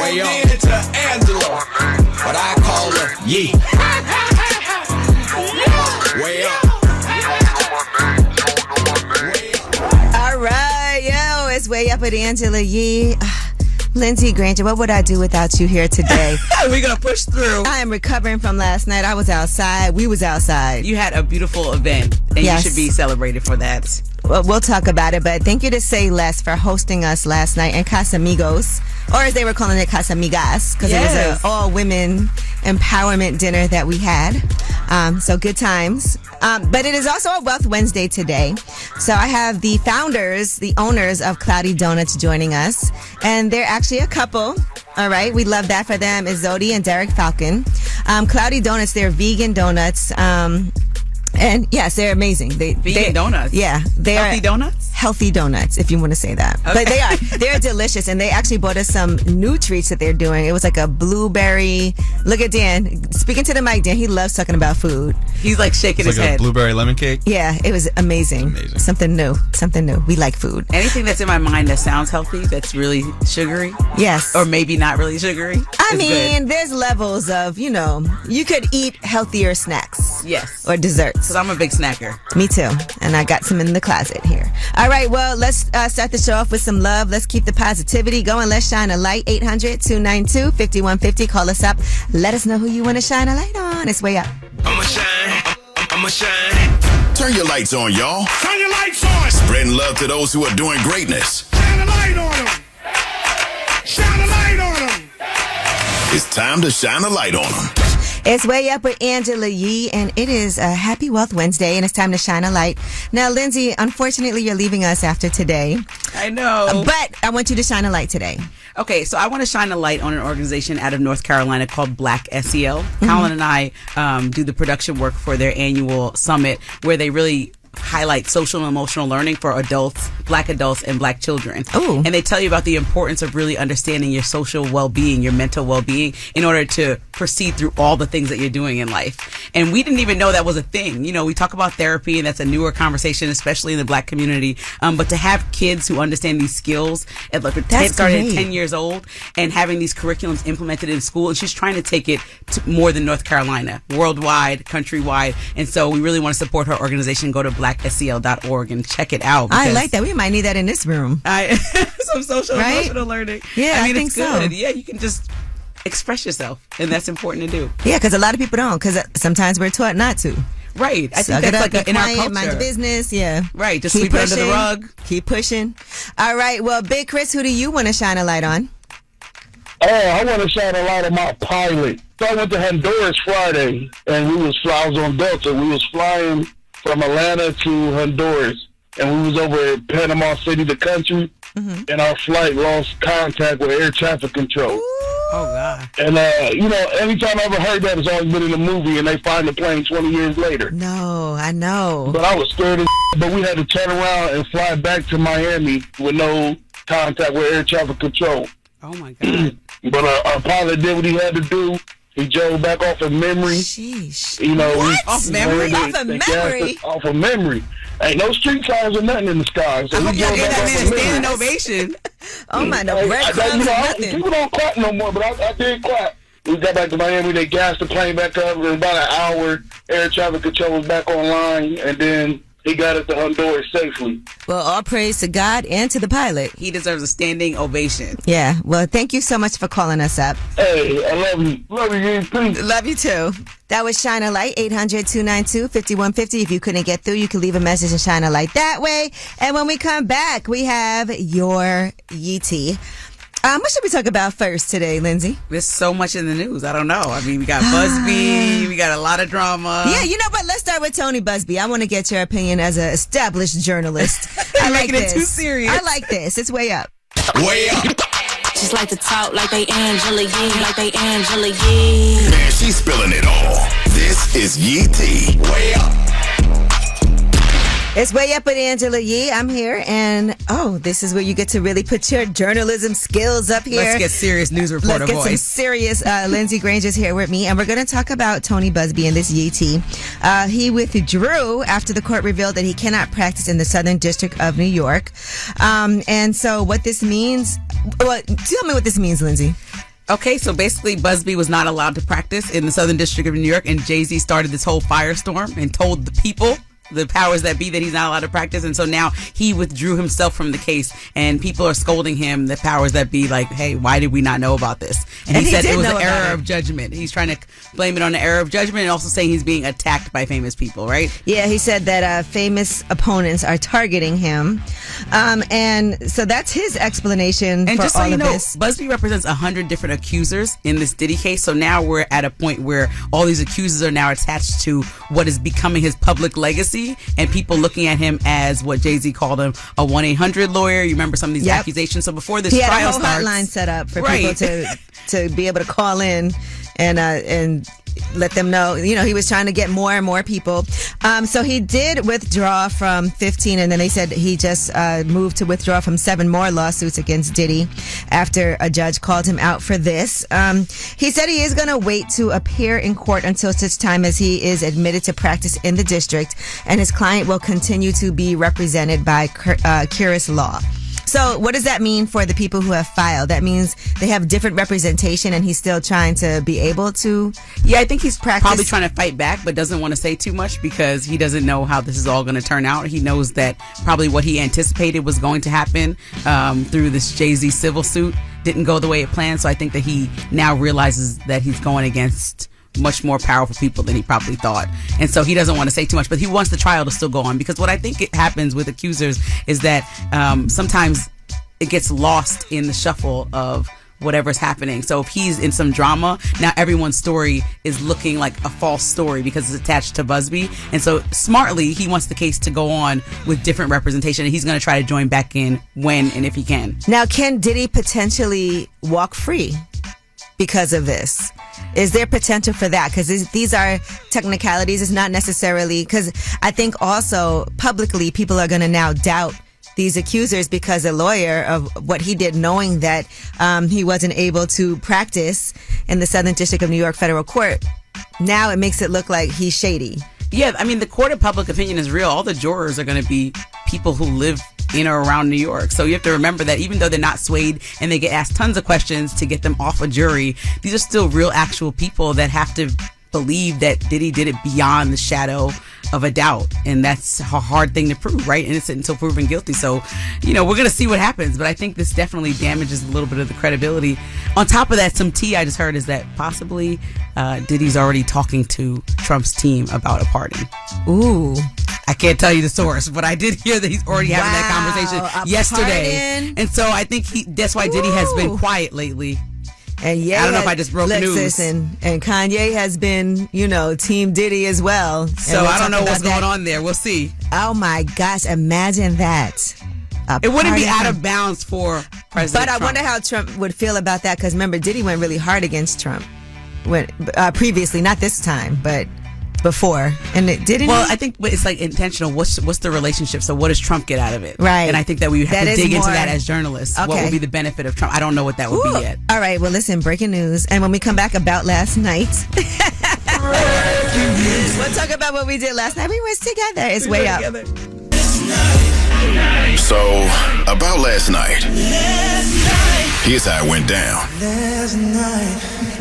Way up to Angela, but I call her Yee. Way up. All right, yo, it's Way Up with Angela Yee. Lindsey Granger, what would I do without you here today? We're going to push through. I am recovering from last night. I was outside. We was outside. You had a beautiful event, and Yes. you should be celebrated for that. Well, we'll talk about it, but thank you to Say Less for hosting us last night in Casamigos, or as they were calling it, Casamigas, because it was an all-women empowerment dinner that we had. So good times. But it is also a Wealth Wednesday today. So I have the founders, the owners of Cloudy Donuts joining us, and they're actually a couple. All right, we love that for them. Is Zodi and Derrick Faulcon. Cloudy Donuts, they're vegan donuts. And yes, they're amazing. Vegan donuts? Yeah. They're Healthy donuts? Healthy donuts, if you want to say that. Okay. But they're delicious, and they actually bought us some new treats that they're doing. It was like a blueberry. Look at Dan. Speaking to the mic, Dan, he loves talking about food. He's like shaking It's his like head. a blueberry lemon cake. Yeah, it was amazing. Amazing. Something new. We like food. Anything that's in my mind that sounds healthy, that's really sugary, Yes. or maybe not really sugary. I is mean, good. there's levels of, you could eat healthier snacks. Yes. Or desserts. Because I'm a big snacker. Me too. And I got some in the closet here. All right, well, let's start the show off with some love. Let's keep the positivity going. Let's shine a light. 800-292-5150. Call us up. Let us know who you want to shine a light on. It's Way Up. I'ma shine. Turn your lights on, y'all. Turn your lights on. Spreading love to those who are doing greatness. Shine a light on them. Shine a light on them. It's time to shine a light on them. It's Way Up with Angela Yee, and it is a Happy Wealth Wednesday, and it's time to shine a light. Now, Lindsay, unfortunately, you're leaving us after today, I know. but I want you to shine a light today. Okay, so I want to shine a light on an organization out of North Carolina called Black Seale. Colin and I do the production work for their annual summit, where they really highlight social and emotional learning for adults, black adults, and black children. Ooh. And they tell you about the importance of really understanding your social well-being, your mental well-being, in order to proceed through all the things that you're doing in life. And we didn't even know that was a thing. We talk about therapy, and that's a newer conversation, especially in the black community. But to have kids who understand these skills at starting at 10 years old and having these curriculums implemented in school, and she's trying to take it to more than North Carolina, worldwide, countrywide. And so we really want to support her organization. Go to blacksel.org and check it out. I like that. We might need that in this room. Some social and Right? emotional learning. Yeah, I think it's so. good. Yeah, you can just express yourself, and that's important to do. Yeah, because a lot of people don't, because sometimes we're taught not to. Right. I Suck think it that's up, like be in our quiet, culture. mind your business. Yeah. Right. Just sweep it under the rug. Keep pushing. All right. Well, Big Chris, who do you want to shine a light on? Oh, I want to shine a light on my pilot. So I went to Honduras Friday, and I was on Delta. We was flying from Atlanta to Honduras, and we was over at Panama City, the country, and our flight lost contact with air traffic control. Oh, God. And, every time I ever heard that, it's always been in a movie, and they find the plane 20 years later. No, I know. But I was scared as but we had to turn around and fly back to Miami with no contact with air traffic control. Oh, my God. But our pilot did what he had to do. He drove back off of memory. Sheesh. Off memory? Off of memory? Off of memory. Ain't no street signs or nothing in the sky. So I hope he y'all drove gave back that off man a of standing memory. ovation. Oh, my, no breadcrumbs or nothing. People don't clap no more, but I did clap. We got back to Miami. They gassed the plane back up. In about an hour, air traffic control was back online, and then he got us to Honduras safely. Well, all praise to God and to the pilot. He deserves a standing ovation. Yeah. Well, thank you so much for calling us up. Hey, I love you. Love you, please. Love you too. That was Shine a Light, 800-292-5150. If you couldn't get through, you can leave a message and shine a light that way. And when we come back, we have your Yeetie. What should we talk about first today, Lindsay? There's so much in the news. I don't know. I mean, we got Busby. We got a lot of drama. Yeah, you know what? Let's start with Tony Busby. I want to get your opinion as an established journalist. I like Making it this. too serious. I like this. It's Way Up. Way up. Just like to talk like they Angela Yee, like they Angela Yee. And she's spilling it all. This is Yee T. Way up. It's Way Up with Angela Yee. I'm here, and this is where you get to really put your journalism skills up here. Let's get serious news reporter Let's get some voice. serious. Lindsey Granger's here with me, and we're going to talk about Tony Busby and this Yeetie. He withdrew after the court revealed that he cannot practice in the Southern District of New York. And so what this means, well, tell me what this means, Lindsay. Okay, so basically Busby was not allowed to practice in the Southern District of New York, and Jay-Z started this whole firestorm and told the people, the powers that be, that he's not allowed to practice. And so now he withdrew himself from the case, and people are scolding him, the powers that be, like, hey, why did we not know about this? And he said it was an error of judgment. He's trying to blame it on the error of judgment, and also saying he's being attacked by famous people, right? Yeah, he said that famous opponents are targeting him. And so that's his explanation and for just so all you of know, this. Busby represents 100 different accusers in this Diddy case. So now we're at a point where all these accusers are now attached to what is becoming his public legacy, and people looking at him as what Jay-Z called him, a 1-800 lawyer. You remember some of these accusations. So before this trial had a whole starts, hotline set up for people to be able to call in and let them know. You know, he was trying to get more and more people. So he did withdraw from 15, and then they said he just moved to withdraw from 7 more lawsuits against Diddy after a judge called him out for this. He said he is going to wait to appear in court until such time as he is admitted to practice in the district, and his client will continue to be represented by Curis Law. So what does that mean for the people who have filed? That means they have different representation, and he's still trying to be able to. Yeah, I think he's probably trying to fight back, but doesn't want to say too much because he doesn't know how this is all going to turn out. He knows that probably what he anticipated was going to happen through this Jay-Z civil suit didn't go the way it planned. So I think that he now realizes that he's going against much more powerful people than he probably thought. And so he doesn't want to say too much, but he wants the trial to still go on, because what I think it happens with accusers is that sometimes it gets lost in the shuffle of whatever's happening. So if he's in some drama, now everyone's story is looking like a false story because it's attached to Busby. And so smartly, he wants the case to go on with different representation, and he's going to try to join back in when and if he can. Now, can Diddy potentially walk free because of this? Is there potential for that? Because these are technicalities. It's not necessarily, because I think also publicly people are going to now doubt these accusers because a lawyer of what he did, knowing that he wasn't able to practice in the Southern District of New York federal court. Now it makes it look like he's shady. Yeah, I mean, the court of public opinion is real. All the jurors are going to be people who live in or around New York. So you have to remember that even though they're not swayed and they get asked tons of questions to get them off a jury, these are still real, actual people that have to believe that Diddy did it beyond the shadow of a doubt. And that's a hard thing to prove, right? Innocent until proven guilty. So, you know, we're going to see what happens. But I think this definitely damages a little bit of the credibility. On top of that, some tea I just heard is that possibly Diddy's already talking to Trump's team about a pardon. Ooh. I can't tell you the source, but I did hear that he's already having that conversation yesterday. Pardon? And so I think that's why Diddy has been quiet lately. And I don't know if I just broke news. And Kanye has been, Team Diddy as well. So I don't know what's going on there. We'll see. Oh my gosh, imagine that. It wouldn't be out of bounds for President Trump. But I wonder how Trump would feel about that, because remember, Diddy went really hard against Trump previously, not this time, but before. And it didn't. Well, I think it's like intentional. What's the relationship? So what does Trump get out of it? Right. And I think that we have to dig into that as journalists. Okay. What would be the benefit of Trump? I don't know what that would be yet. All right. Well, listen, breaking news. And when we come back about last night, we'll talk about what we did last night. We were together. It's way up. So, about last night. Here's how it went down.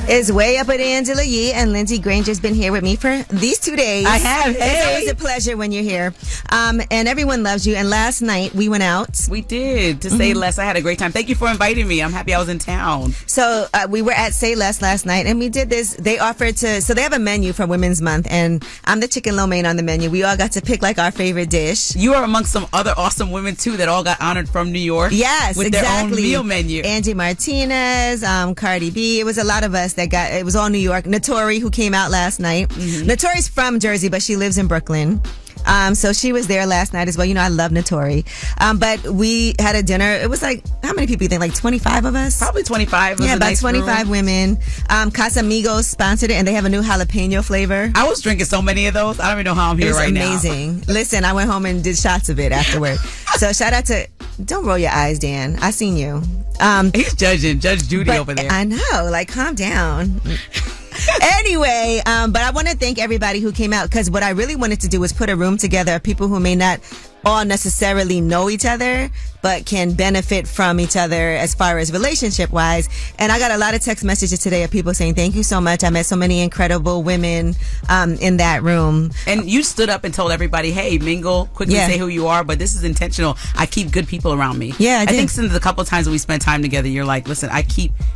It's way up with Angela Yee, and Lindsey Granger's been here with me for these 2 days. I have. Hey. It's always a pleasure when you're here. And everyone loves you. And last night we went out. We did. To say less, I had a great time. Thank you for inviting me. I'm happy I was in town. So we were at Say Less last night, and we did this. They offered so they have a menu for Women's Month, and I'm the chicken lo mein on the menu. We all got to pick like our favorite dish. You are amongst some other awesome women too that all got honored from New York. Yes, with exactly. their own meal menu. Angie Martinez, Cardi B. It was a lot of us that got. It was all New York. Notori, who came out last night. Notori's from Jersey, but she lives in Brooklyn. So she was there last night as well. I love Notori. But we had a dinner. It was like, how many people you think? Like 25 of us? Probably 25. Yeah, about 25 women. Casamigos sponsored it, and they have a new jalapeno flavor. I was drinking so many of those. I don't even know how I'm here right now. It was amazing. Listen, I went home and did shots of it afterward. So shout out to, don't roll your eyes, Dan. I seen you. He's judging Judge Judy over there. I know, like, calm down. Anyway, but I want to thank everybody who came out, because what I really wanted to do was put a room together of people who may not all necessarily know each other, but can benefit from each other as far as relationship wise. And I got a lot of text messages today of people saying, thank you so much. I met so many incredible women in that room. And you stood up and told everybody, hey, mingle, quickly say who you are, but this is intentional. I keep good people around me. Yeah, I think since the couple of times that we spent time together, you're like, listen, I'm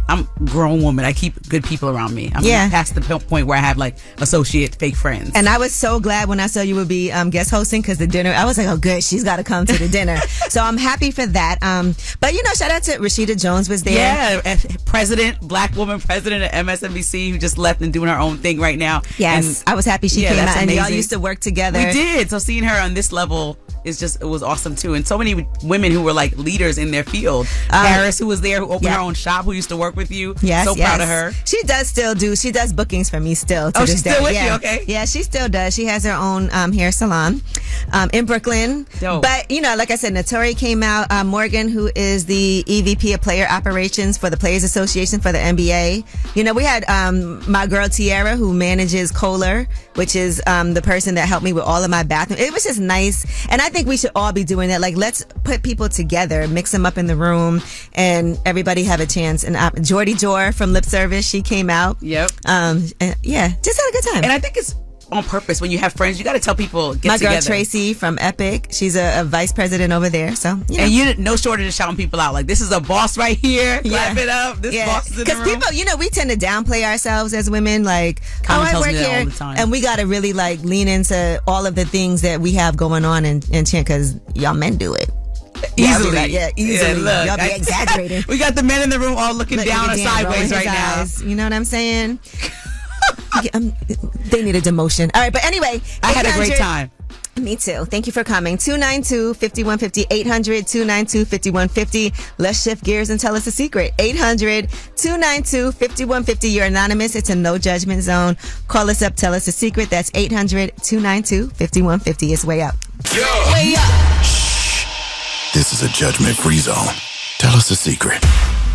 a grown woman. I keep good people around me. I'm past the point where I have like associate fake friends. And I was so glad when I saw you would be guest hosting, because the dinner, I was like, oh good, she's got to come to the dinner. So I'm happy for that. But shout out to Rashida Jones was there. Yeah, black woman president at MSNBC, who just left and doing her own thing right now. Yes, and I was happy she came out, and y'all used to work together. We did. So seeing her on this level it was awesome too. And so many women who were like leaders in their field. Paris, who was there, who opened her own shop, who used to work with you. Yes, so proud of her. She does bookings for me still. To she's this still day. with you, okay. Yeah, she still does. She has her own hair salon in Brooklyn. Dope. But, like I said, Notori came out. Morgan, who is the EVP of Player Operations for the Players Association for the NBA. We had my girl Tiara, who manages Kohler, which is the person that helped me with all of my bathroom. It was just nice. And I think we should all be doing that. Like, let's put people together, mix them up in the room, and everybody have a chance. And Jordy Jor from Lip Service, she came out. Yep. And just had a good time. And I think it's on purpose. When you have friends, you got to tell people, get my together. girl Tracy from Epic, she's a vice president over there. So and you no shortage of shouting people out, like, this is a boss right here. Clap it up. This boss is in the room. Because people, we tend to downplay ourselves as women. Like, I work here, all the time. And we got to really like lean into all of the things that we have going on in Chin, because y'all men do it. Easily. Easily. Look, y'all be exaggerating. We got the men in the room all looking down or sideways right now. You know what I'm saying? They need a demotion. All right, but anyway, I had a great time. Me too. Thank you for coming. 292-5150, 800-292-5150. Let's shift gears and tell us a secret. 800-292-5150. You're anonymous. It's a no judgment zone. Call us up. Tell us a secret. That's 800-292-5150. It's way up. Yo. Way up. Shh. This is a judgment-free zone. Tell us a secret.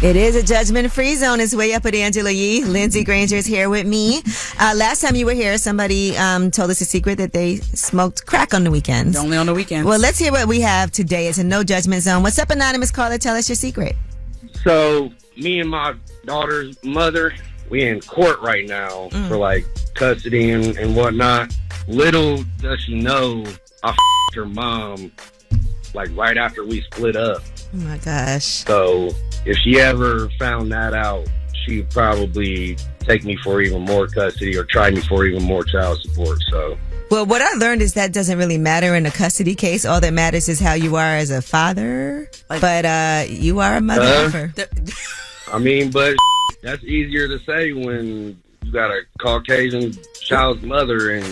It is a judgment-free zone. It's way up with Angela Yee. Lindsey Granger is here with me. Last time you were here, somebody told us a secret that they smoked crack on the weekends. Only on the weekends. Well, let's hear what we have today. It's a no judgment zone. What's up, anonymous caller? Tell us your secret. So, me and my daughter's mother, we in court right now for like custody and whatnot. Little does she know, I f***ed her mom like right after we split up. Oh my gosh. So if she ever found that out, she'd probably take me for even more custody or try me for even more child support. So, well, what I learned is that doesn't really matter in a custody case. All that matters is how you are as a father. But you are a mother. I mean, but that's easier to say when you got a Caucasian child's mother and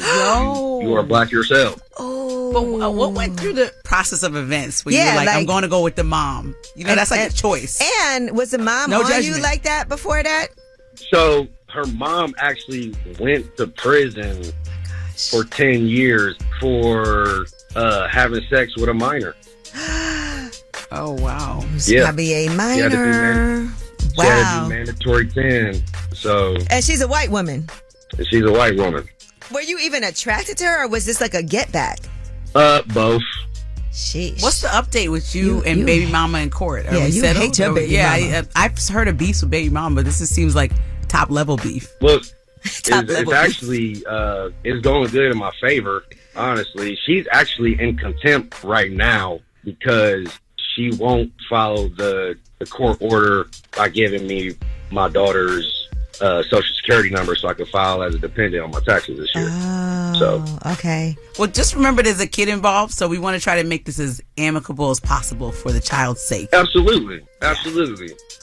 you are black yourself. But what went through the process of events where you were like, I'm going to go with the mom? That's like a choice. And was the mom no on judgment. you like that before that? So her mom actually went to prison for 10 years for having sex with a minor. Oh, wow. Yeah. Probably a minor. She had to be mandatory 10. So. And she's a white woman. She's a white woman. Were you even attracted to her, or was this like a get back? Both. Sheesh. What's the update with you and baby mama in court? Yeah, you hate your baby mama. I've heard of beefs with baby mama, but this just seems like top level beef. Look, it's actually it's going good in my favor. Honestly, she's actually in contempt right now because she won't follow the court order by giving me my daughter's social security number so I can file as a dependent on my taxes this year. Okay. Well, just remember there's a kid involved, so we want to try to make this as amicable as possible for the child's sake. Absolutely.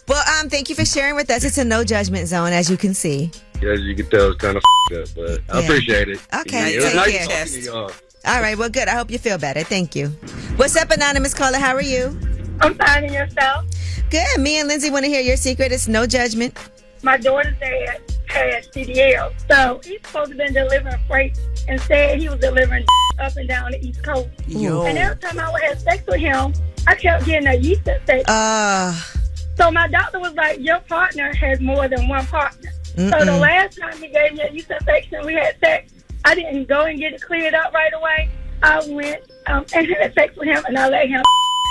Well, thank you for sharing with us. It's a no judgment zone, as you can see. As you can tell, it's kind of up, but I appreciate it. Okay, it was take nice care. talking to y'all. All right, well, good. I hope you feel better. Thank you. What's up, anonymous caller? How are you? I'm fine, and yourself? Good. Me and Lindsay want to hear your secret. It's no judgment. My daughter's dad had CDL, so he's supposed to have been delivering freight. Instead, he was delivering up and down the East Coast. Yo. And every time I would have sex with him, I kept getting a yeast infection. So my doctor was like, your partner has more than one partner. So the last time he gave me a yeast infection, we had sex. I didn't go and get it cleared up right away. I went and had sex with him, and I let him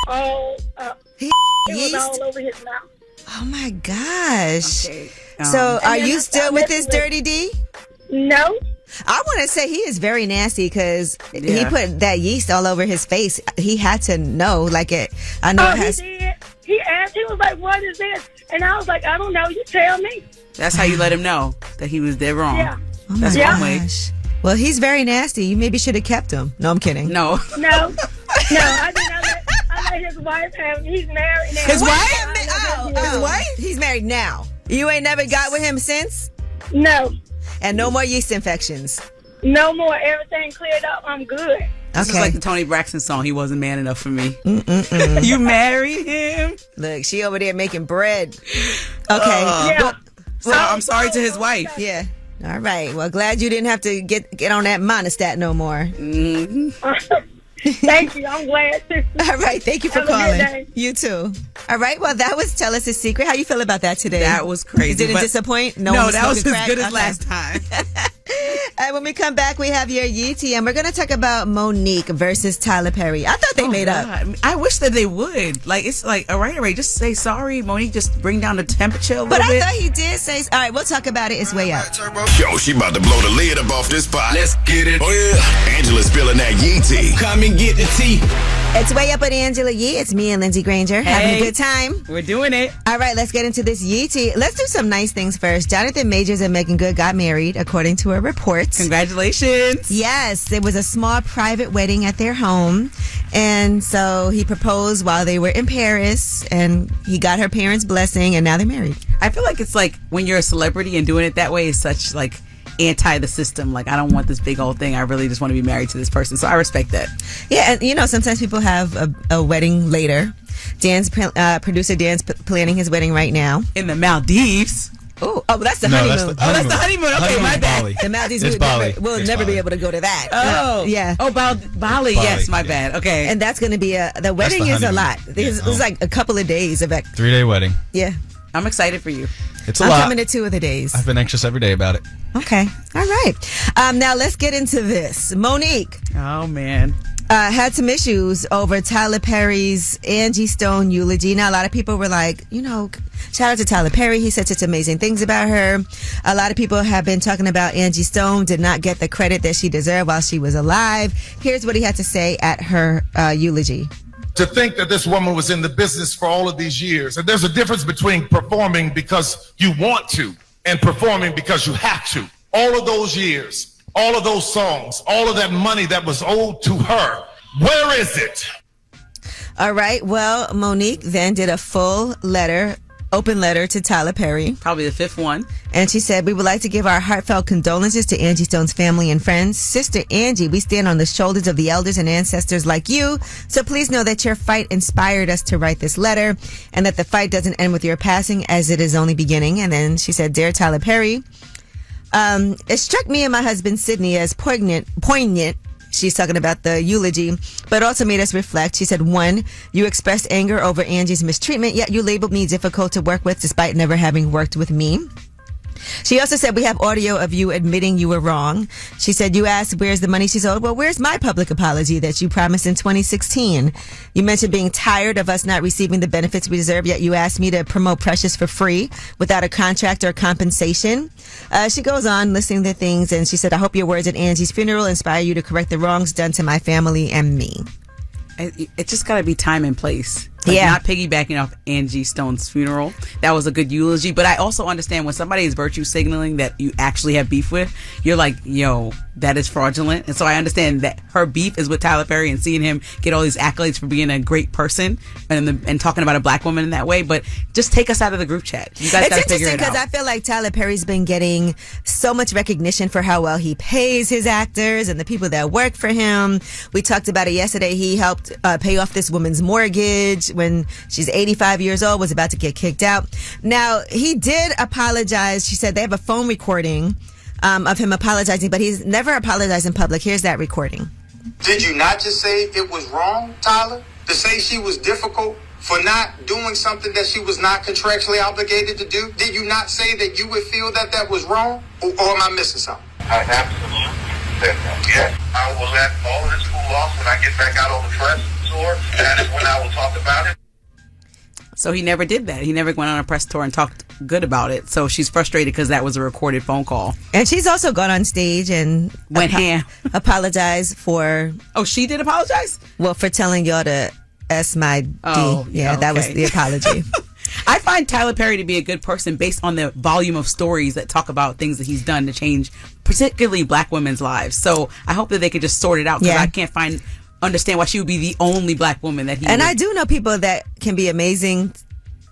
all up. It was all over his mouth. Oh my gosh. Okay. So are you still with this Dirty D? No. I want to say he is very nasty because he put that yeast all over his face. He had to know, like it. I know it has. He did. He asked. He was like, "What is this?" And I was like, "I don't know. You tell me." That's how you let him know that he was dead wrong. Yeah. Oh That's my one way. gosh. Well, he's very nasty. You maybe should have kept him. No, I'm kidding. No. No. I did not let his wife have him. He's married now. His wife? His wife? He's married now. You ain't never got with him since? No. And no more yeast infections? No more. Everything cleared up. I'm good. This is like the Tony Braxton song, He Wasn't Man Enough for Me. You married him? Look, she over there making bread. Okay. Yeah. So I'm sorry to his wife. Yeah. All right. Well, glad you didn't have to get on that monostat no more. Thank you. I'm glad too. All right. Thank you for Have a good calling. day. You too. All right. Well, that was Tell Us a Secret. How you feel about that today? That was crazy. Did it but- disappoint? No, one that was smoking as crack? good as Okay. last time. And when we come back, we have your Yeetie, and we're going to talk about Monique versus Tyler Perry. I thought they made up. I wish that they would. Like, it's like, all right, just say sorry, Monique. Just bring down the temperature a little But I bit. thought he did say, all right, we'll talk about it. It's way up. Yo, she about to blow the lid up off this pot. Let's get it. Oh, yeah. Angela's spilling that yee tea. Come and get the tea. It's way up with Angela Yee. It's me and Lindsay Granger having a good time. We're doing it. All right, let's get into this Yeetie. Let's do some nice things first. Jonathan Majors and Megan Good got married, according to a report. Congratulations. Yes, it was a small private wedding at their home. And so he proposed while they were in Paris, and he got her parents' blessing, and now they're married. I feel like it's like when you're a celebrity and doing it that way is such like anti the system. Like, I don't want this big old thing. I really just want to be married to this person. So I respect that. Yeah, and you know, sometimes people have a wedding later. Producer Dan's planning his wedding right now. In the Maldives. Oh, that's the honeymoon. That's the honeymoon. Okay, my bad. Bali. The Maldives, It's Bali. we'll never be able to go to that. Oh. Yeah. Oh, Bali. Yes, my bad. Okay. And that's going to be the wedding is a honeymoon. lot. It's like a couple of days of 3-day wedding. Yeah. I'm excited for you. It's a I'm lot. coming to 2 of the days. I've been anxious every day about it. Okay. All right. Now let's get into this. Monique Oh, man. had some issues over Tyler Perry's Angie Stone eulogy. Now, a lot of people were like, you know, shout out to Tyler Perry. He said such amazing things about her. A lot of people have been talking about Angie Stone did not get the credit that she deserved while she was alive. Here's what he had to say at her eulogy. To think that this woman was in the business for all of these years. And there's a difference between performing because you want to and performing because you have to. All of those years, all of those songs, all of that money that was owed to her, where is it? All right. Well, Monique then did a full open letter to Tyler Perry. Probably the 5th one. And she said, we would like to give our heartfelt condolences to Angie Stone's family and friends. Sister Angie, we stand on the shoulders of the elders and ancestors like you. So please know that your fight inspired us to write this letter and that the fight doesn't end with your passing as it is only beginning. And then she said, Dear Tyler Perry, it struck me and my husband Sydney as poignant. She's talking about the eulogy, but also made us reflect. She said, 1, you expressed anger over Angie's mistreatment, yet you labeled me difficult to work with despite never having worked with me. She also said, we have audio of you admitting you were wrong. She said, you asked, where's the money she's owed? Well, where's my public apology that you promised in 2016? You mentioned being tired of us not receiving the benefits we deserve, yet you asked me to promote Precious for free without a contract or compensation. She goes on listing the things, and she said, I hope your words at Angie's funeral inspire you to correct the wrongs done to my family and me. It just got to be time and place. Like, Yeah. Not piggybacking off Angie Stone's funeral. That was a good eulogy. But I also understand when somebody is virtue signaling that you actually have beef with, you're like, yo, that is fraudulent. And so I understand that her beef is with Tyler Perry and seeing him get all these accolades for being a great person and talking about a black woman in that way. But just take us out of the group chat. You guys got to figure It's interesting it because I out. feel like Tyler Perry's been getting so much recognition for how well he pays his actors and the people that work for him. We talked about it yesterday. He helped pay off this woman's mortgage when she's 85 years old, was about to get kicked out. Now, he did apologize. She said they have a phone recording of him apologizing, but he's never apologized in public. Here's that recording. Did you not just say it was wrong, Tyler? To say she was difficult for not doing something that she was not contractually obligated to do? Did you not say that you would feel that that was wrong? Or am I missing something? I absolutely said that. Yes, I will let all of this off when I get back out on the press tour. That is when I will talk about it. So he never did that. He never went on a press tour and talked good about it. So she's frustrated because that was a recorded phone call. And she's also gone on stage and went ham. Apologized for... Oh, she did apologize? Well, for telling y'all to S my D. Oh, yeah, that was the apology. I find Tyler Perry to be a good person based on the volume of stories that talk about things that he's done to change, particularly black women's lives. So I hope that they could just sort it out because I can't understand why she would be the only black woman that he And would. I do know people that can be amazing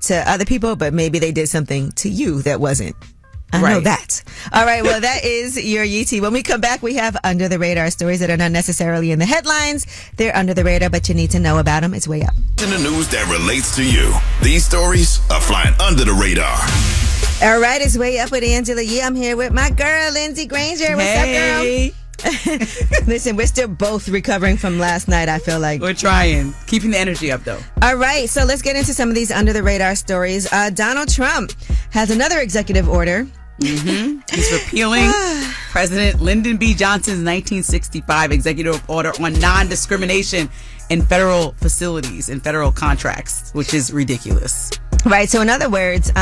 to other people, but maybe they did something to you that wasn't. I know that. All right, well, that is your Yeetie. When we come back, we have Under the Radar stories that are not necessarily in the headlines. They're under the radar, but you need to know about them. It's way up. In the news that relates to you. These stories are flying under the radar. All right, it's way up with Angela Yee. I'm here with my girl, Lindsay Granger. What's up, girl? Listen, we're still both recovering from last night, I feel like. We're trying. Keeping the energy up, though. All right, so let's get into some of these under-the-radar stories. Donald Trump has another executive order. He's repealing President Lyndon B. Johnson's 1965 executive order on non-discrimination in federal facilities and federal contracts, which is ridiculous. Right, so in other words,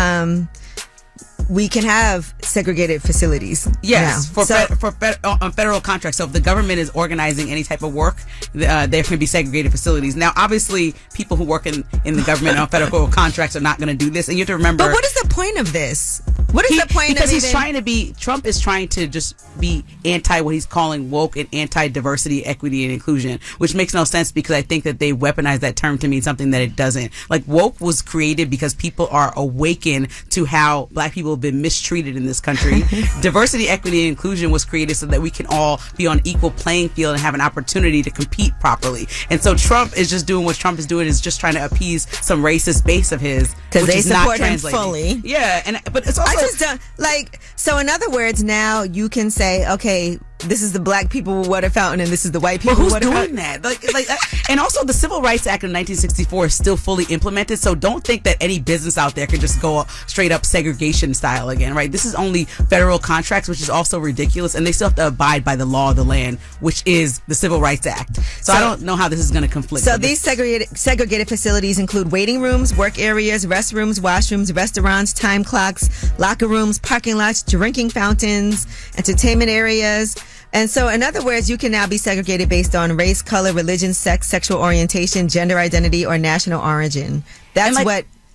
we can have segregated facilities. Yes, on federal contracts. So if the government is organizing any type of work, there can be segregated facilities. Now, obviously, people who work in the government on federal contracts are not going to do this. And you have to remember. But what is the point of this? What is the point because of he's trying to be, Trump is trying to just be anti what he's calling woke and anti-diversity, equity, and inclusion, which makes no sense because I think that they weaponize that term to mean something that it doesn't. Like, woke was created because people are awakened to how black people have been mistreated in this country. Diversity, equity, and inclusion was created so that we can all be on equal playing field and have an opportunity to compete properly. And so Trump is just doing what Trump is doing, is just trying to appease some racist base of his, because they support him translating fully. Yeah, but it's also. I just don't like. So in other words, now you can say, okay, this is the black people with water fountain, and this is the white people. But who's with water doing fountain. that? Like, and also the Civil Rights Act of 1964 is still fully implemented. So don't think that any business out there can just go straight up segregation style again, right? This is only federal contracts, which is also ridiculous, and they still have to abide by the law of the land, which is the Civil Rights Act. So I don't know how this is going to conflict. So these segregated facilities include waiting rooms, work areas, restrooms, washrooms, restaurants, time clocks, locker rooms, parking lots, drinking fountains, entertainment areas. And so, in other words, you can now be segregated based on race, color, religion, sex, sexual orientation, gender identity, or national origin. That's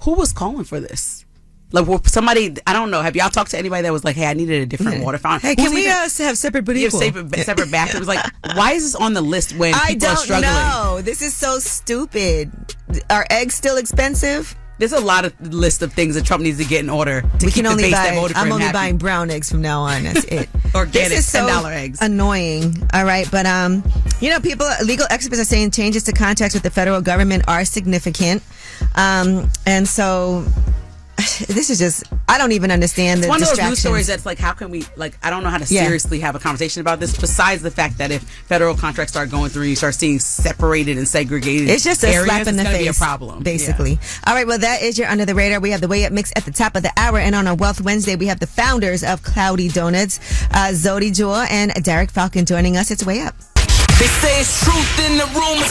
Who was calling for this? Like, somebody, I don't know. Have y'all talked to anybody that was like, hey, I needed a different water fountain? Hey, can we have separate but equal? Separate bathrooms? Like, why is this on the list when people are struggling? I don't know. This is so stupid. Are eggs still expensive? There's a lot of list of things that Trump needs to get in order to keep the base that voted for him I'm only happy. buying brown eggs from now on. That's it. Organic, this is so $10 eggs. Annoying. All right, but legal experts are saying changes to contracts with the federal government are significant, and so. This is just, I don't even understand the distractions. It's one of those news stories that's like, how can we, like, I don't know how to seriously have a conversation about this, besides the fact that if federal contracts start going through and you start seeing separated and segregated it's just a areas, slap in the face. Be a problem. Basically. Yeah. All right, well, that is your Under the Radar. We have the Way Up Mix at the top of the hour, and on our Wealth Wednesday, we have the founders of Cloudy Donuts, Zewiditu and Derrick Faulcon joining us. It's Way Up. They say it's truth in the room.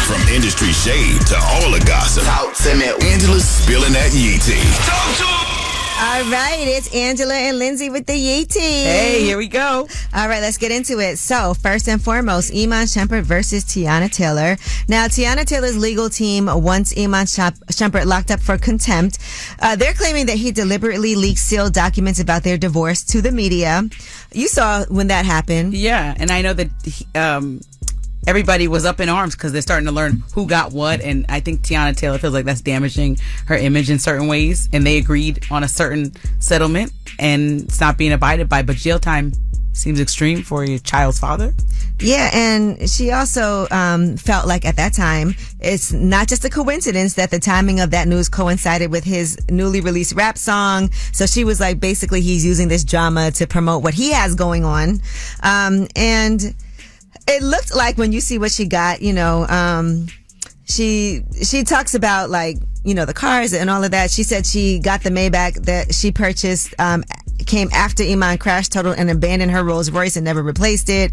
From industry shade to all the gossip. Talk to me. Angela's spilling that Yee tea. Talk to him. All right, it's Angela and Lindsay with the Yee tea. Hey, here we go. All right, let's get into it. So, first and foremost, Iman Shumpert versus Tiana Taylor. Now, Tiana Taylor's legal team wants Iman Shumpert locked up for contempt. They're claiming that he deliberately leaked sealed documents about their divorce to the media. You saw when that happened. Yeah, and I know that everybody was up in arms because they're starting to learn who got what, and I think Tiana Taylor feels like that's damaging her image in certain ways, and they agreed on a certain settlement, and it's not being abided by, but jail time seems extreme for your child's father. Yeah, and she also felt like at that time, it's not just a coincidence that the timing of that news coincided with his newly released rap song. So she was like, basically, he's using this drama to promote what he has going on. And it looked like when you see what she got, she talks about, like, the cars and all of that. She said she got the Maybach that she purchased came after Iman crashed, totaled, and abandoned her Rolls Royce and never replaced it.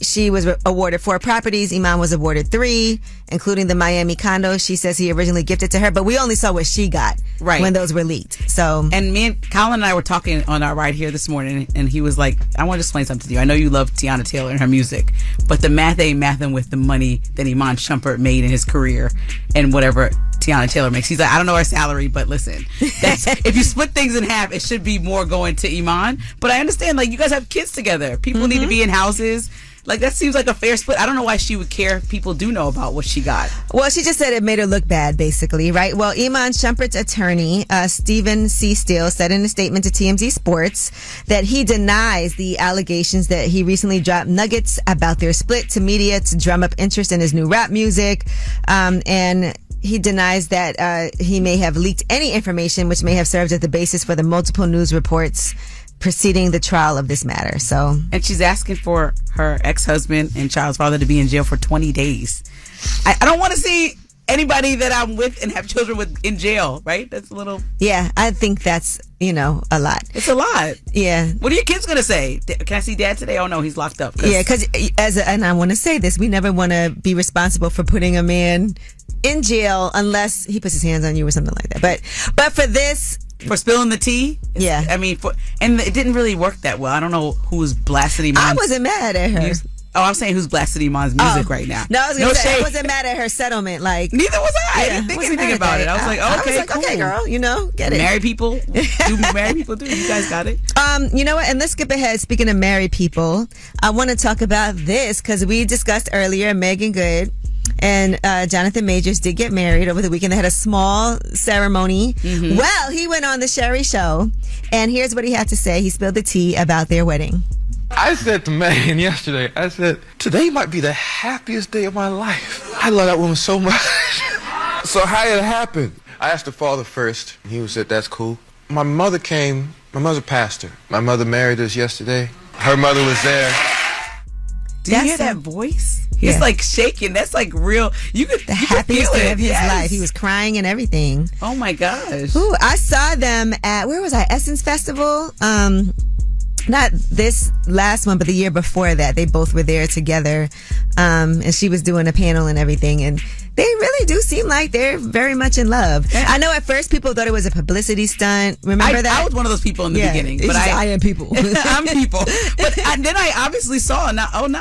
She was awarded 4 properties. Iman was awarded 3, including the Miami condo she says he originally gifted to her. But we only saw what she got when those were leaked. So, and me and Colin and I were talking on our ride here this morning, and he was like, I want to explain something to you. I know you love Tiana Taylor and her music, but the math ain't mathing with the money that Iman Shumpert made in his career and whatever Tiana Taylor makes. He's like, I don't know her salary, but listen, that's, if you split things in half, it should be more going to Iman. But I understand, like, you guys have kids together. People need to be in houses. Like, that seems like a fair split. I don't know why she would care if people do know about what she got. Well, she just said it made her look bad, basically, right? Well, Iman Shumpert's attorney, Stephen C. Steele, said in a statement to TMZ Sports that he denies the allegations that he recently dropped nuggets about their split to media to drum up interest in his new rap music. And he denies that he may have leaked any information which may have served as the basis for the multiple news reports preceding the trial of this matter. So, and she's asking for her ex-husband and child's father to be in jail for 20 days. I don't want to see anybody that I'm with and have children with in jail, right? That's a little... Yeah, I think that's, a lot. It's a lot. Yeah. What are your kids going to say? Can I see dad today? Oh, no, he's locked up. Yeah, because and I want to say this, we never want to be responsible for putting a man in jail unless he puts his hands on you or something like that. But for this... For spilling the tea? Yeah. I mean, and it didn't really work that well. I don't know who's blasting Iman. I wasn't mad at her. Music. Oh, I'm saying who's blasting Iman's music right now. No, I was going to say, I wasn't mad at her settlement. Like, neither was I. I didn't think anything about it. I was like, okay, cool. Okay, girl, get it. Married people do. You guys got it. You know what? And let's skip ahead. Speaking of married people, I want to talk about this because we discussed earlier Megan Good and Jonathan Majors did get married over the weekend. They had a small ceremony. Mm-hmm. Well, he went on the Sherry Show, and here's what he had to say. He spilled the tea about their wedding. I said to Megan yesterday, I said, today might be the happiest day of my life. I love that woman so much. So how did it happen? I asked the father first. He said, that's cool. My mother came. My mother's a pastor. My mother married us yesterday. Her mother was there. Do you hear that voice? He's like shaking. That's like real. The happiest day of his life. He was crying and everything. Oh my gosh. Ooh, I saw them at, where was I? Essence Festival. Not this last one, but the year before that. They both were there together. And she was doing a panel and everything. And they really do seem like they're very much in love. Yeah. I know at first people thought it was a publicity stunt. Remember that? I was one of those people in the beginning. But I am people. I'm people. But then I obviously saw,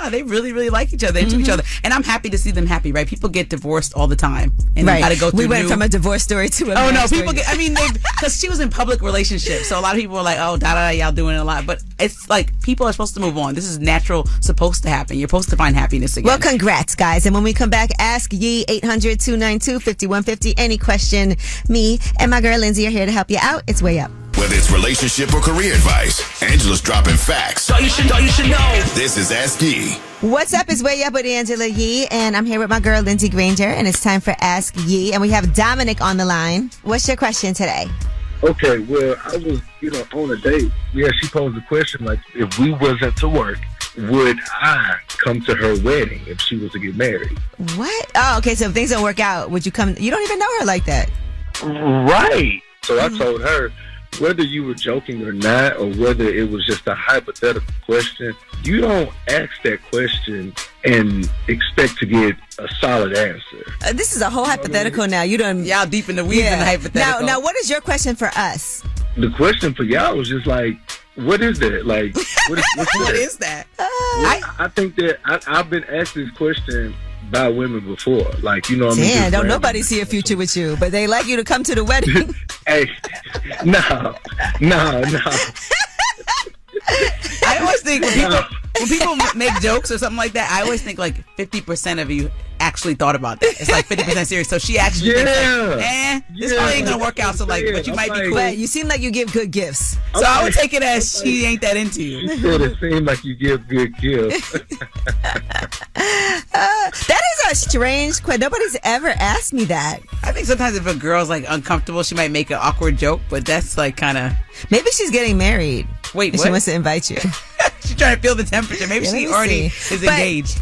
they really, really like each other, into each other. And I'm happy to see them happy, right? People get divorced all the time. And right. Got to go through we went from a divorce story to a marriage story. Because she was in public relationships. So a lot of people were like, y'all doing a lot. But it's like, people are supposed to move on. This is natural, supposed to happen. You're supposed to find happiness again. Well, congrats, guys. And when we come back, Ask Ye, 800-292-5150. Any question, me and my girl Lindsay are here to help you out. It's Way Up. Whether it's relationship or career advice, Angela's dropping facts. So you should know. This is Ask Ye. What's up? It's Way Up with Angela Yee, and I'm here with my girl Lindsay Granger, and it's time for Ask Ye, and we have Dominic on the line. What's your question today? Okay, well, I was, on a date. Yeah, she posed a question like, if we wasn't to work, would I come to her wedding if she was to get married? What? Oh, okay, so if things don't work out, would you come? You don't even know her like that. Right. So I told her, whether you were joking or not, or whether it was just a hypothetical question, you don't ask that question and expect to get a solid answer. This is a whole hypothetical now. Y'all deep in the weeds in the hypothetical. Now, what is your question for us? The question for y'all was just like, what is that? Like, what is that? I think that I've been asked this question by women before. Like, what I mean? Damn, don't nobody see a future with you, but they like you to come to the wedding. Hey, no. I always think when people make jokes or something like that, I always think like 50% of you actually thought about that. It's like 50% serious. So she actually thinks like, this probably ain't gonna work out. So like, but you might be cool. But you seem like you give good gifts. So I would take it as she ain't that into you. She said it seemed like you give good gifts. That is a strange question. Nobody's ever asked me that. I think sometimes if a girl's like uncomfortable, she might make an awkward joke, but that's like kind of... Maybe she's getting married. Wait, what? She wants to invite you. She's trying to feel the temperature. Maybe she already is engaged.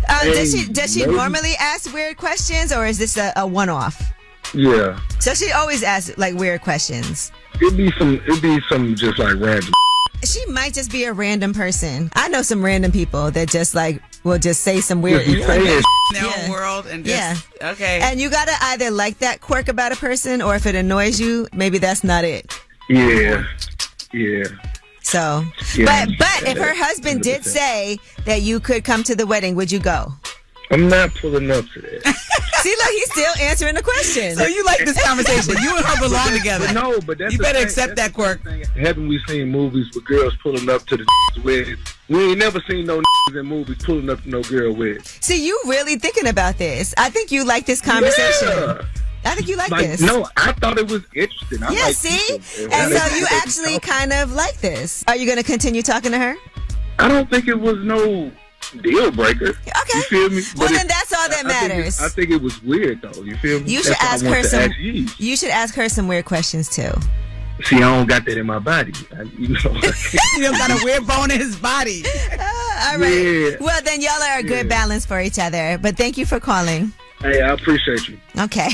Does she normally ask weird questions, or is this a one-off? Yeah. So she always asks like weird questions. It'd be some just like random. she might just be a random person. I know some random people that just like will just say some weird in their own world and just okay. And you gotta either like that quirk about a person, or if it annoys you, maybe that's not it. Yeah. So, but if her husband did say that you could come to the wedding, would you go? I'm not pulling up to that. See, look, he's still answering the question. So you like this conversation? You and her belong together. But no, but that's you better accept that quirk. Haven't we seen movies with girls pulling up to the weddings? We ain't never seen no in movies pulling up to no girl wedding. See, you really thinking about this? I think you like this conversation. Yeah. I think you like this. No, I thought it was interesting. See? And so you actually kind of like this. Are you going to continue talking to her? I don't think it was no deal breaker. Okay. You feel me? Well, then that's all that matters. I think it was weird, though. You feel me? You should ask her some. You should ask her some weird questions, too. See, I don't got that in my body. You don't got a weird bone in his body. All right. Yeah. Well, then y'all are a good balance for each other. But thank you for calling. Hey, I appreciate you. Okay.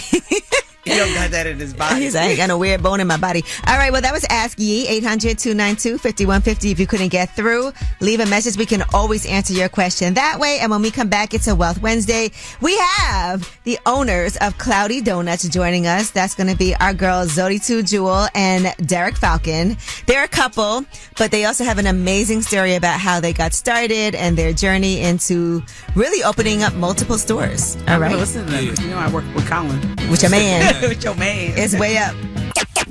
He don't got that in his body. He's like, I ain't got a weird bone in my body. All right, well, that was Ask Yee, 800-292-5150. If you couldn't get through, leave a message. We can always answer your question that way. And when we come back, it's a Wealth Wednesday. We have the owners of Cloudy Donuts joining us. That's going to be our girls, Zewiditu Jewel and Derrick Faulcon. They're a couple, but they also have an amazing story about how they got started and their journey into really opening up multiple stores. All right. Listen to them. You know I work with Colin. With your man. With your man. It's way up.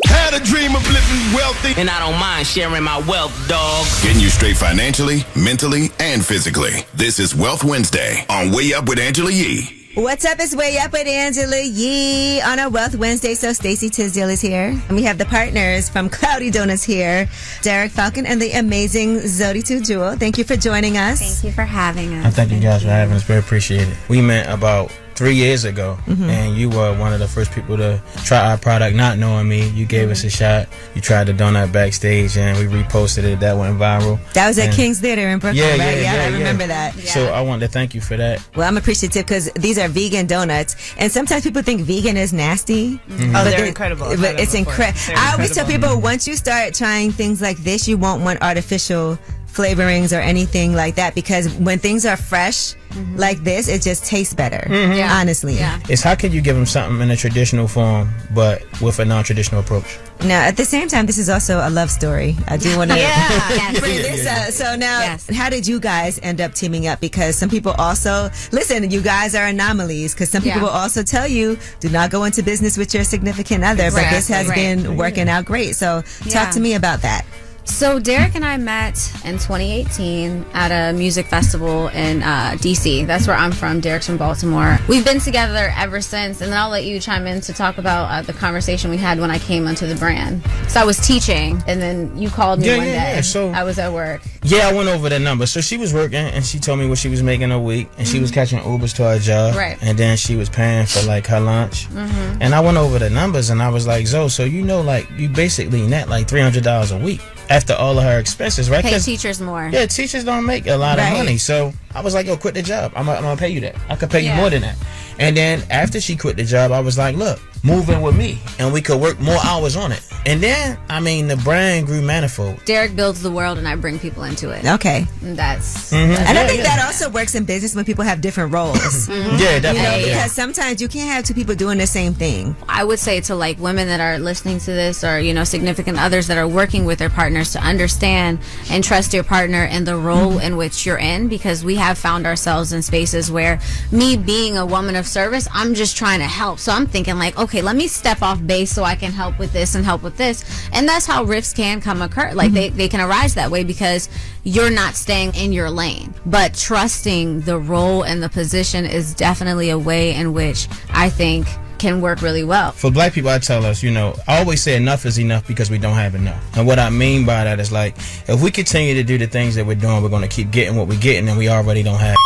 Had a dream of living wealthy, and I don't mind sharing my wealth, dog. Getting you straight financially, mentally, and physically. This is Wealth Wednesday on Way Up with Angela Yee. What's up? It's Way Up with Angela Yee on our Wealth Wednesday. So Stacey Tisdale is here. And we have the partners from Cloudy Donuts here, Derrick Faulcon and the amazing Zewiditu Jewel. Thank you for joining us. Thank you for having us. I thank you guys for having us. We appreciate it. We met about 3 years ago, and you were one of the first people to try our product, not knowing me. You gave us a shot. You tried the donut backstage, and we reposted it. That went viral. That was at King's Theater in Brooklyn, right? Yeah, I remember that. Yeah. So I wanted to thank you for that. Well, I'm appreciative because these are vegan donuts, and sometimes people think vegan is nasty. Oh, they're incredible. But it's incredible. I always tell people, once you start trying things like this, you won't want artificial flavorings or anything like that, because when things are fresh like this, it just tastes better. Honestly, it's how can you give them something in a traditional form but with a non-traditional approach? Now at the same time, this is also a love story. I do want to bring this so now how did you guys end up teaming up? Because some people also listen, you guys are anomalies, because some people will also tell you do not go into business with your significant other, but this has been working out great. So talk to me about that. So Derrick and I met in 2018 at a music festival in DC. That's where I'm from. Derrick's from Baltimore. We've been together ever since, and then I'll let you chime in to talk about the conversation we had when I came onto the brand. So I was teaching, and then you called me one day. So I was at work. Yeah, I went over the number. So she was working, and she told me what she was making a week, and she was catching Ubers to her job, and then she was paying for like her lunch. And I went over the numbers, and I was like, Zoe, so you know, like you basically net like $300 a week after all of her expenses, right? Pay teachers more. Yeah, teachers don't make a lot of money. So I was like, yo, quit the job. I'm gonna pay you that. I could pay you more than that. And then after she quit the job, I was like, look, move in with me and we could work more hours on it. And then, I mean, the brand grew manifold. Derrick builds the world and I bring people into it. Okay. And that's and I think that also works in business when people have different roles. Yeah, definitely. Because sometimes you can't have two people doing the same thing. I would say to like women that are listening to this, or you know, significant others that are working with their partners, to understand and trust your partner and the role in which you're in, because we have found ourselves in spaces where me being a woman of service, I'm just trying to help. So I'm thinking like, okay, let me step off base so I can help with this and help with this. And that's how rifts can occur. Like they can arise that way because you're not staying in your lane. But trusting the role and the position is definitely a way in which I think can work really well. For black people, I tell us, you know, I always say enough is enough because we don't have enough. And what I mean by that is like, if we continue to do the things that we're doing, we're going to keep getting what we're getting and we already don't have.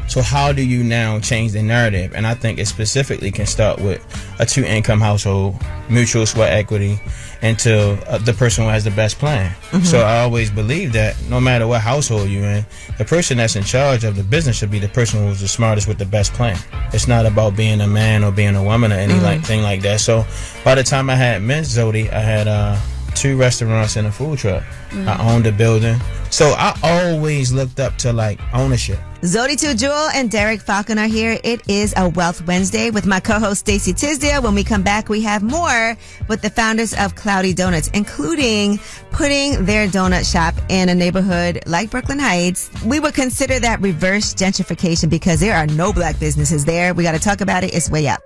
So how do you now change the narrative? And I think it specifically can start with a 2-income household, mutual sweat equity, into the person who has the best plan. So I always believe that no matter what household you're in, the person that's in charge of the business should be the person who's the smartest with the best plan. It's not about being a man or being a woman or anything like that. So by the time I had met Zodi, I had 2 restaurants and a food truck. I owned a building. So I always looked up to like ownership. Zewiditu Jewel and Derrick Faulcon are here. It is a Wealth Wednesday with my co-host Stacey Tisdale. When we come back, we have more with the founders of Cloudy Donuts, including putting their donut shop in a neighborhood like Brooklyn Heights. We would consider that reverse gentrification because there are no black businesses there. We got to talk about it. It's way up.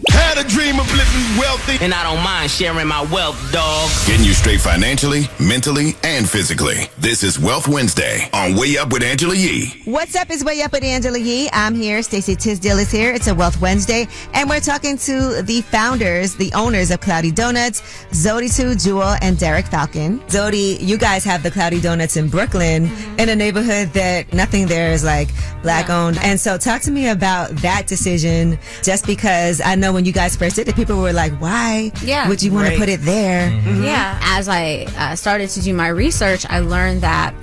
Had a dream of living wealthy, and I don't mind sharing my wealth, dog. Getting you straight financially, mentally, and physically. This is Wealth Wednesday on Way Up with Angela Yee. What's up? It's Way Up with Angela Yee. I'm here. Stacey Tisdale is here. It's a Wealth Wednesday, and we're talking to the founders, the owners of Cloudy Donuts, Zewiditu Jewel and Derrick Faulcon. Zodi, you guys have the Cloudy Donuts in Brooklyn, in a neighborhood that nothing there is like black owned. And so talk to me about that decision, just because I know when you guys first did it, people were like, why would you want to put it there? Yeah. As I started to do my research, I learned that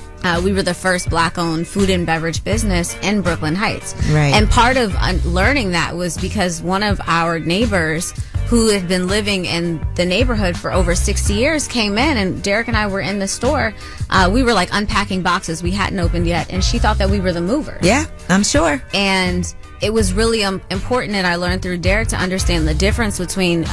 we were the first black-owned food and beverage business in Brooklyn Heights. Right. And part of learning that was because one of our neighbors who had been living in the neighborhood for over 60 years came in, and Derrick and I were in the store. We were like unpacking boxes we hadn't opened yet, and she thought that we were the movers. Yeah, I'm sure. And it was really important, and I learned through Derrick to understand the difference between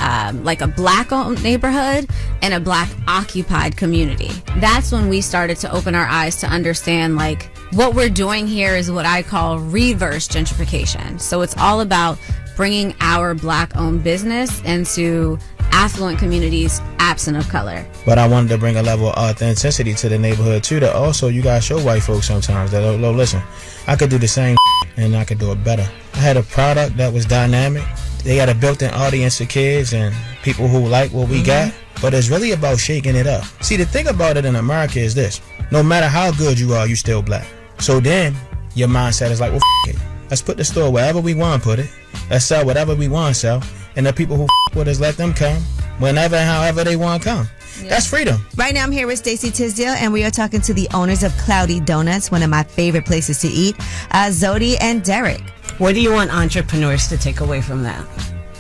like a black-owned neighborhood and a black-occupied community. That's when we started to open our eyes to understand, like, what we're doing here is what I call reverse gentrification. So it's all about bringing our black-owned business into affluent communities absent of color. But I wanted to bring a level of authenticity to the neighborhood too, that also you guys show white folks sometimes that, oh, listen, I could do the same and I could do it better. I had a product that was dynamic. They had a built-in audience of kids and people who like what we got, but it's really about shaking it up. See, the thing about it in America is this: no matter how good you are, you still black. So then your mindset is like, well, it. Let's put the store wherever we want to put it. Let's sell whatever we want to sell. And the people who with us, let them come whenever and however they want to come. Yeah. That's freedom. Right now I'm here with Stacey Tisdale, and we are talking to the owners of Cloudy Donuts, one of my favorite places to eat, Zodi and Derrick. What do you want entrepreneurs to take away from that?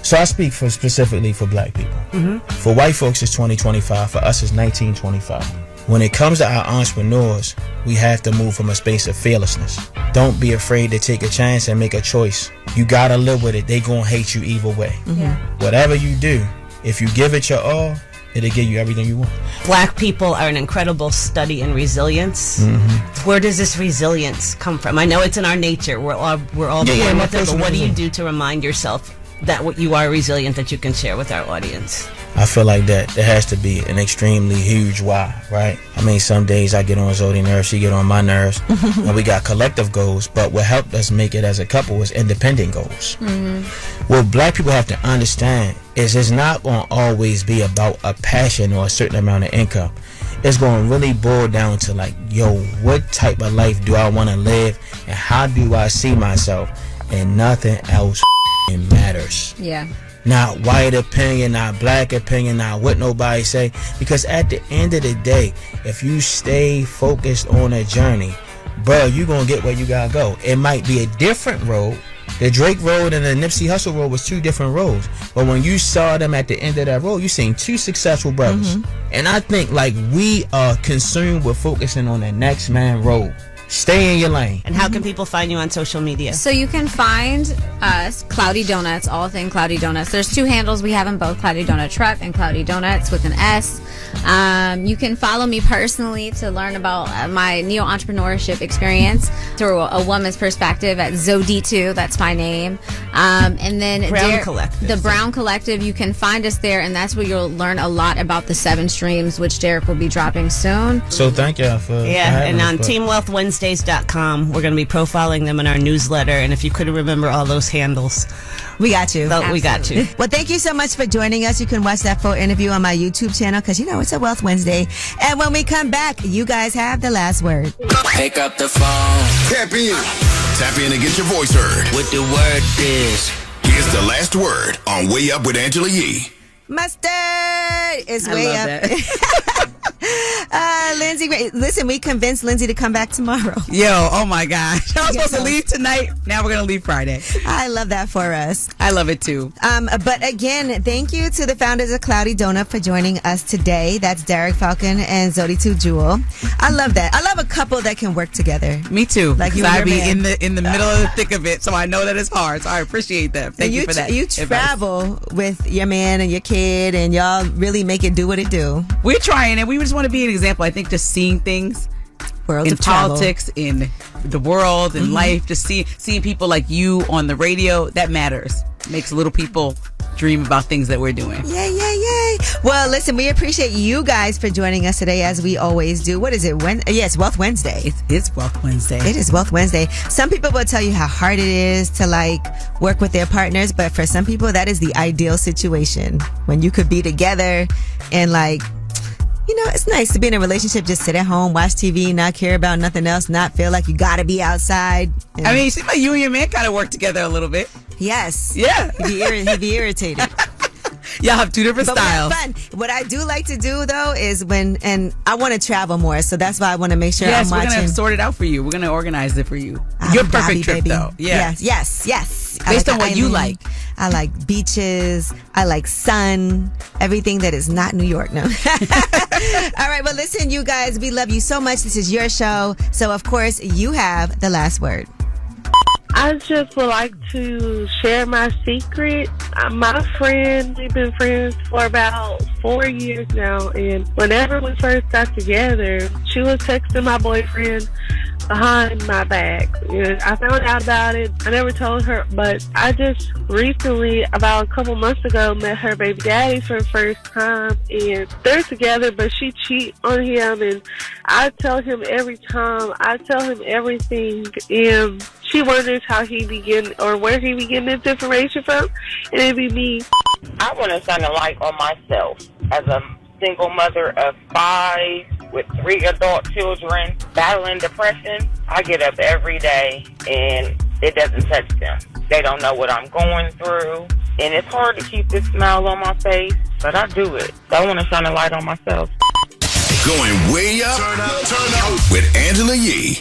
So I speak specifically for black people. For white folks, it's 2025. For us, it's 1925. When it comes to our entrepreneurs, we have to move from a space of fearlessness. Don't be afraid to take a chance and make a choice. You gotta live with it. They gonna hate you either way. Whatever you do, if you give it your all, it'll give you everything you want. Black people are an incredible study in resilience. Where does this resilience come from? I know it's in our nature. We're all born with it, but what do you do to remind yourself that what you are resilient, that you can share with our audience? I feel like that there has to be an extremely huge why, right? I mean, some days I get on Zodi's nerves, she get on my nerves, and we got collective goals, but what helped us make it as a couple is independent goals. What black people have to understand is it's not going to always be about a passion or a certain amount of income. It's going to really boil down to like, yo, what type of life do I want to live, and how do I see myself, and nothing else matters. Yeah. Not white opinion, not black opinion, not what nobody say. Because at the end of the day, if you stay focused on a journey, bro, you gonna get where you gotta go. It might be a different road. The Drake road and the Nipsey Hussle road was 2 different roads. But when you saw them at the end of that road, you seen 2 successful brothers. And I think like we are consumed with focusing on the next man road. Stay in your lane. And how can people find you on social media? So you can find us, Cloudy Donuts, all thing Cloudy Donuts. There's 2 handles we have in both, Cloudy Donut Truck and Cloudy Donuts with an S. You can follow me personally to learn about my neo-entrepreneurship experience through a woman's perspective at Zewiditu. That's my name. And then Brown Collective. The Brown Collective, you can find us there, and that's where you'll learn a lot about the 7 streams, which Derrick will be dropping soon. So thank y'all for and on TeamWealthWednesdays.com, we're going to be profiling them in our newsletter, and if you couldn't remember all those handles, we got you. We got you. Well, thank you so much for joining us. You can watch that full interview on my YouTube channel because, you know, it's a Wealth Wednesday. And when we come back, you guys have the last word. Pick up the phone. Tap in. Tap in and get your voice heard. What the word is. Here's the last word on Way Up with Angela Yee. Mustard is way I love up. that. Lindsay, listen, we convinced Lindsay to come back tomorrow. Yo, oh my gosh. I was supposed to leave tonight. Now we're going to leave Friday. I love that for us. I love it too. But again, thank you to the founders of Cloudy Donut for joining us today. That's Derrick, Faulcon, and Zewiditu Jewel. I love that. I love a couple that can work together. Me too. Like you I and be your man. in the middle of the thick of it, so I know that it's hard. So I appreciate that. Thank you for that. You travel with your man and your kid, and y'all really make it do what it do. We're trying, and we just want to be an example. I think just seeing things Worlds in of travel. politics, in the world, in life, just seeing people like you on the radio, that matters. Makes little people dream about things that we're doing. Yay. Well, listen, we appreciate you guys for joining us today, as we always do. What is it? Yes, Wealth Wednesday. It's Wealth Wednesday. It is Wealth Wednesday. Some people will tell you how hard it is to work with their partners, but for some people, that is the ideal situation when you could be together and it's nice to be in a relationship, just sit at home, watch TV, not care about nothing else, not feel like you gotta be outside. I mean, it seems like you and your man kind of work together a little bit. Yes. Yeah. He'd be irritated. Y'all have two different styles. We have fun. What I do like to do, though, is and I want to travel more, so that's why I want to make sure I'm watching. We're going to sort it out for you. We're going to organize it for you. Your perfect trip, baby. though. Yeah. Yes. Based on what you like. I like beaches. I like sun. Everything that is not New York. No. All right. Well, listen, you guys, we love you so much. This is your show. So, of course, you have the last word. I just would like to share my secret. My friend, we've been friends for about 4 years now, and whenever we first got together, she was texting my boyfriend behind my back. And I found out about it. I never told her, but I just recently, about a couple months ago, met her baby daddy for the first time, and they're together, but she cheats on him, and I tell him every time. I tell him everything, and she wonders how he began or where he began this information from, and it'd be me. I want to shine a light on myself as a single mother of 5 with 3 adult children battling depression. I get up every day and it doesn't touch them. They don't know what I'm going through, and it's hard to keep this smile on my face, but I do it. So I want to shine a light on myself. Going way up, turn up with Angela Yee.